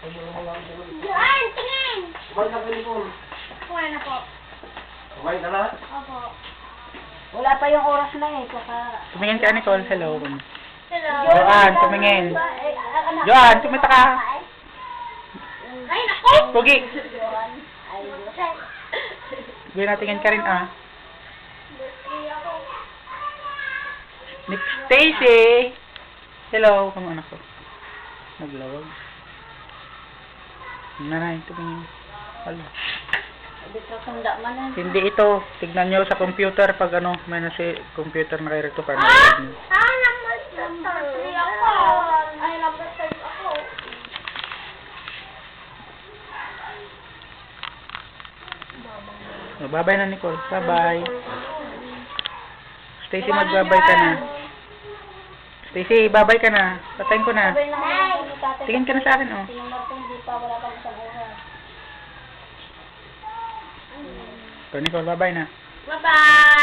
Yan, tingin! Kumain ka rin po. Kumain na po. Kumain ka na? Opo. Wala pa yung oras na eh. Kaka... Tumingin ka, Nicole. Hello. Hello. Joanne, tumingin. Joanne, tumita ka. Ay, naku! Pugi. Joanne. Ay, Gawin natingin ka rin, ah. Nick Stacy. Hello, kung anak ko. Naglawag. Nanay, tumingin. Hala. dito tunda man eh. Hindi ito. Tignan nyo sa computer pag ano, may na si computer na kay Recto Carmen. Naman ako. Ay, number 5 ako. Oh, bye-bye na, Nicole. Bye-bye. Stacy, magbabay ka na. Stacy, bye-bye ka na. Patayin ko na. Sabay lang ako ni tatay. Tingin ka na sa akin, oh. Sinumar ko hindi pa, wala pang isang oras. So, Nicole, bye-bye na. Bye-bye!